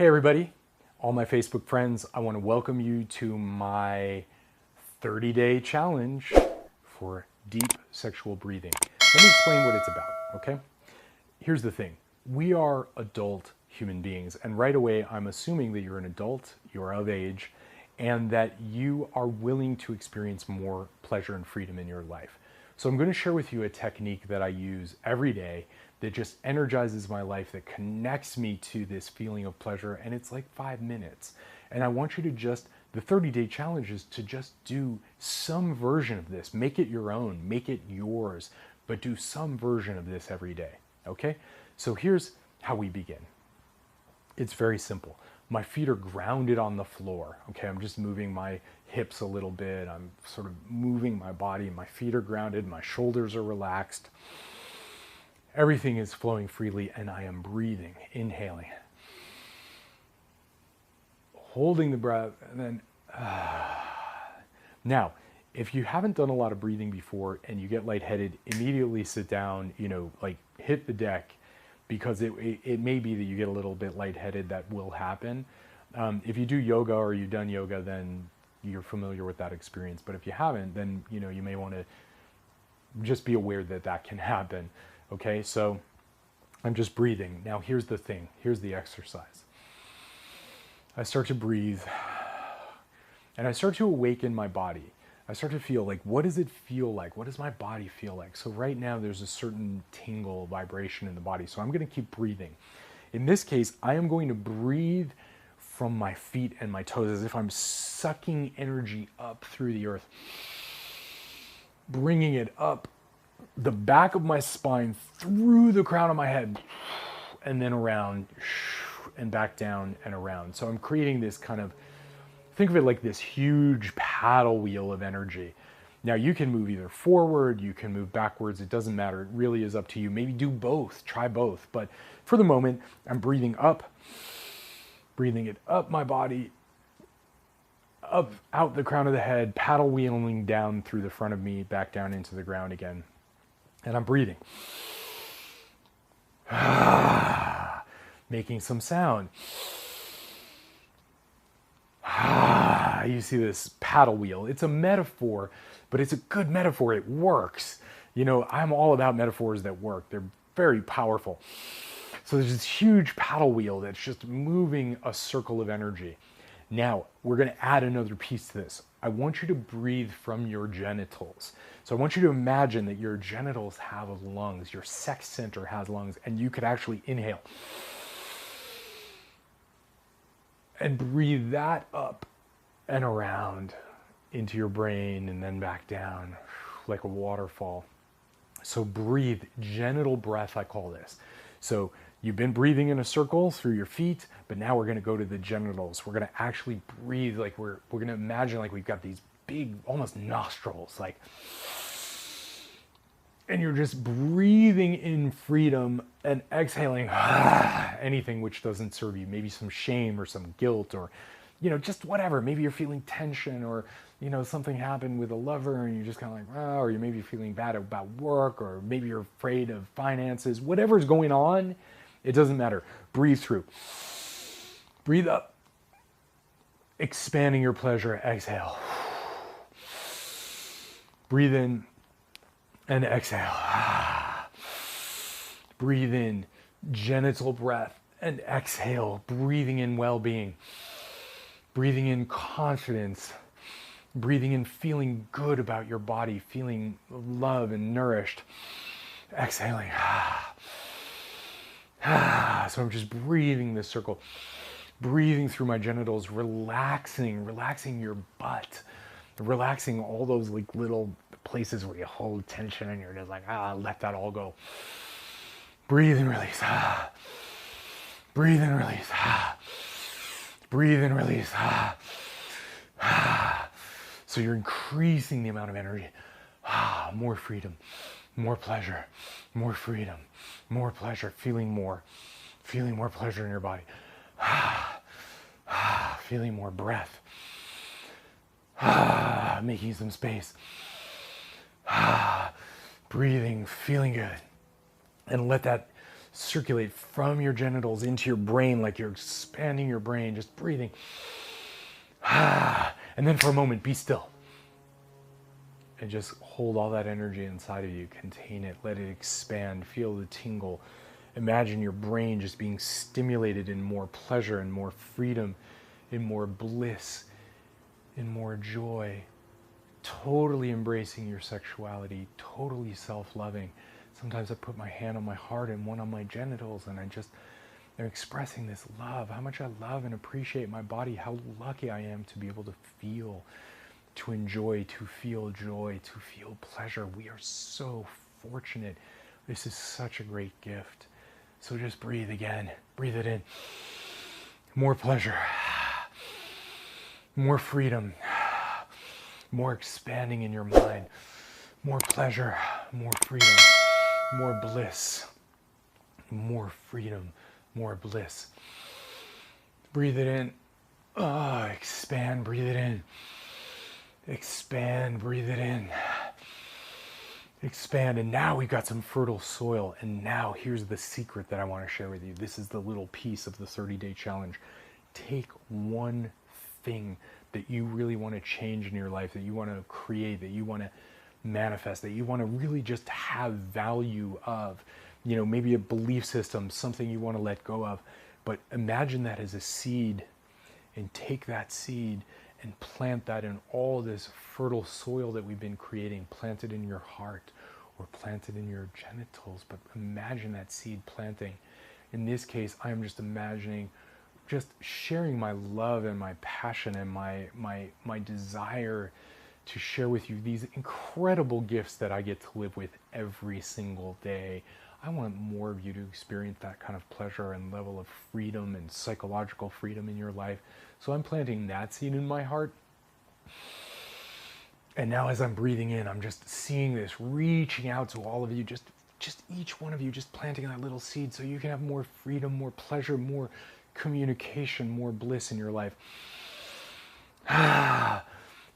Hey everybody, all my Facebook friends, I want to welcome you to my 30-day challenge for deep sexual breathing. Let me explain what it's about, okay? Here's the thing. We are adult human beings, and right away I'm assuming that you're an adult, you're of age, and that you are willing to experience more pleasure and freedom in your life. So I'm going to share with you a technique that I use every day that just energizes my life, that connects me to this feeling of pleasure, and it's like 5 minutes. And I want you to the 30-day challenge is to just do some version of this. Make it your own, make it yours, but do some version of this every day, okay? So here's how we begin. It's very simple. My feet are grounded on the floor, okay? I'm just moving my hips a little bit. I'm sort of moving my body. My feet are grounded. My shoulders are relaxed. Everything is flowing freely, and I am breathing, inhaling, holding the breath, and then Now, if you haven't done a lot of breathing before and you get lightheaded, immediately sit down, like hit the deck, because it may be that you get a little bit lightheaded. That will happen. If you do yoga or you've done yoga, then you're familiar with that experience. But if you haven't, then you may want to just be aware that that can happen. Okay, so I'm just breathing. Now here's the thing. Here's the exercise. I start to breathe, and I start to awaken my body. I start to feel like, what does it feel like? What does my body feel like? So right now there's a certain tingle, vibration in the body. So I'm going to keep breathing. In this case, I am going to breathe from my feet and my toes as if I'm sucking energy up through the earth, bringing it up the back of my spine, through the crown of my head, and then around and back down and around. So I'm creating this kind of, think of it like this huge paddle wheel of energy. Now you can move either forward, you can move backwards, it doesn't matter. It really is up to you. Maybe do both, try both. But for the moment, I'm breathing up, breathing it up my body, up, out the crown of the head, paddle wheeling down through the front of me, back down into the ground again. And I'm breathing. Making some sound. You see this paddle wheel. It's a metaphor, but it's a good metaphor. It works. I'm all about metaphors that work. They're very powerful. So there's this huge paddle wheel that's just moving a circle of energy. Now, we're going to add another piece to this. I want you to breathe from your genitals. So I want you to imagine that your genitals have lungs, your sex center has lungs, and you could actually inhale and breathe that up and around into your brain and then back down like a waterfall. So breathe, genital breath, I call this. So you've been breathing in a circle through your feet, but now we're going to go to the genitals. We're going to actually breathe like we're going to imagine like we've got these big, almost nostrils, and you're just breathing in freedom and exhaling anything which doesn't serve you. Maybe some shame or some guilt or, just whatever. Maybe you're feeling tension or, something happened with a lover and you're just kind of like, oh, or you maybe feeling bad about work, or maybe you're afraid of finances. Whatever's going on, it doesn't matter. Breathe through. Breathe up. Expanding your pleasure. Exhale. Breathe in and exhale. Breathe in genital breath and exhale. Breathing in well-being. Breathing in confidence. Breathing in feeling good about your body, feeling loved and nourished. Exhaling. So I'm just breathing this circle, breathing through my genitals, relaxing your butt, relaxing all those like little places where you hold tension and you're just like, let that all go. Breathe and release. Breathe and release. Breathe and release. So you're increasing the amount of energy. More freedom, more pleasure, more freedom, more pleasure, feeling more pleasure in your body. Feeling more breath. Making some space. Breathing, feeling good. And let that circulate from your genitals into your brain like you're expanding your brain, just breathing. And then for a moment, be still. And just hold all that energy inside of you. Contain it. Let it expand. Feel the tingle. Imagine your brain just being stimulated in more pleasure and more freedom, in more bliss, in more joy. Totally embracing your sexuality. Totally self-loving. Sometimes I put my hand on my heart and one on my genitals, and I'm expressing this love. How much I love and appreciate my body. How lucky I am to be able to feel, to enjoy, to feel joy, to feel pleasure. We are so fortunate. This is such a great gift. So just breathe again. Breathe it in. More pleasure. More freedom. More expanding in your mind. More pleasure. More freedom. More bliss. More freedom. More bliss. Breathe it in. Expand. Breathe it in. Expand, breathe it in. Expand, and now we've got some fertile soil. And now here's the secret that I want to share with you. This is the little piece of the 30-day challenge. Take one thing that you really want to change in your life, that you want to create, that you want to manifest, that you want to really just have value of. You know, maybe a belief system, something you want to let go of. But imagine that as a seed, and take that seed and plant that in all this fertile soil that we've been creating. Plant it in your heart or plant it in your genitals, but imagine that seed planting. In this case, I'm just imagining just sharing my love and my passion and my desire to share with you these incredible gifts that I get to live with every single day. I want more of you to experience that kind of pleasure and level of freedom and psychological freedom in your life. So I'm planting that seed in my heart. And now as I'm breathing in, I'm just seeing this, reaching out to all of you, just each one of you, just planting that little seed so you can have more freedom, more pleasure, more communication, more bliss in your life.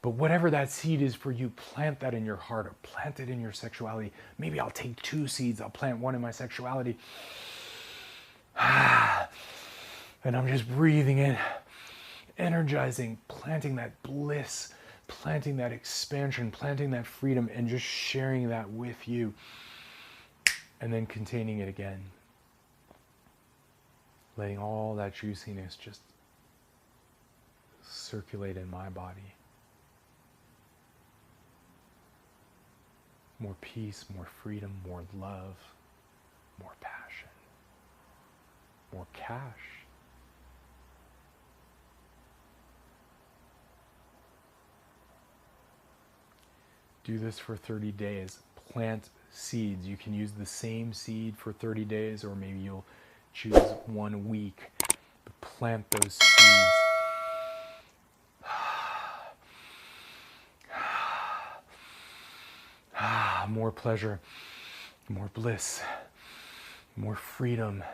But whatever that seed is for you, plant that in your heart or plant it in your sexuality. Maybe I'll take 2 seeds. I'll plant one in my sexuality. And I'm just breathing in, energizing, planting that bliss, planting that expansion, planting that freedom, and just sharing that with you. And then containing it again. Letting all that juiciness just circulate in my body. More peace, more freedom, more love, more passion, more cash. Do this for 30 days. Plant seeds. You can use the same seed for 30 days, or maybe you'll choose 1 week. But plant those seeds. More pleasure, more bliss, more freedom,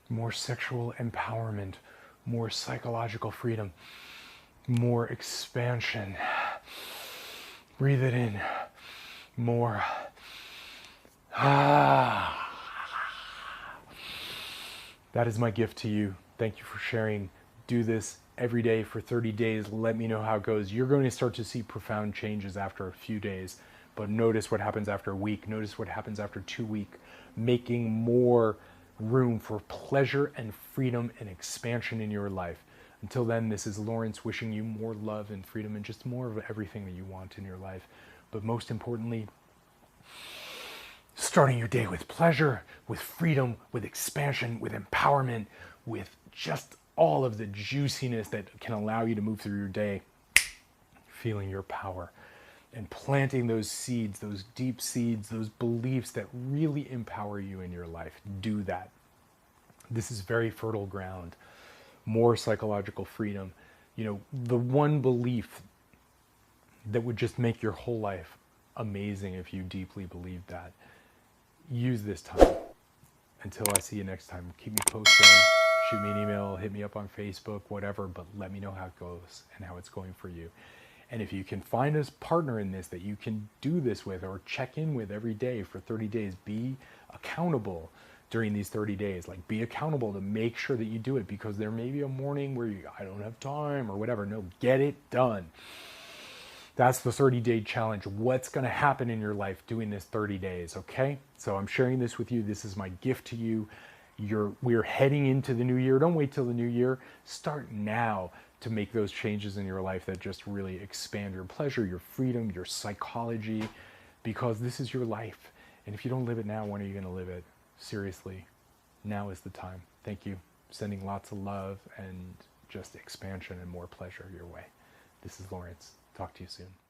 more sexual empowerment, more psychological freedom, more expansion. Breathe it in. More. That is my gift to you. Thank you for sharing. Do this every day for 30 days. Let me know how it goes. You're going to start to see profound changes after a few days. But notice what happens after a week. Notice what happens after 2 weeks. Making more room for pleasure and freedom and expansion in your life. Until then, this is Lawrence wishing you more love and freedom and just more of everything that you want in your life. But most importantly, starting your day with pleasure, with freedom, with expansion, with empowerment, with just all of the juiciness that can allow you to move through your day, feeling your power. And planting those seeds, those deep seeds, those beliefs that really empower you in your life. Do that. This is very fertile ground. More psychological freedom. You know, the one belief that would just make your whole life amazing if you deeply believed that. Use this time. Until I see you next time, keep me posted. Shoot me an email, hit me up on Facebook, whatever, but let me know how it goes and how it's going for you. And if you can find a partner in this that you can do this with or check in with every day for 30 days, be accountable. during these 30 days. Like, be accountable to make sure that you do it, because there may be a morning where I don't have time or whatever. No, get it done. That's the 30-day challenge. What's going to happen in your life doing this 30 days, okay? So I'm sharing this with you. This is my gift to you. We're heading into the new year. Don't wait till the new year. Start now to make those changes in your life that just really expand your pleasure, your freedom, your psychology, because this is your life. And if you don't live it now, when are you going to live it? Seriously, now is the time. Thank you. Sending lots of love and just expansion and more pleasure your way. This is Lawrence. Talk to you soon.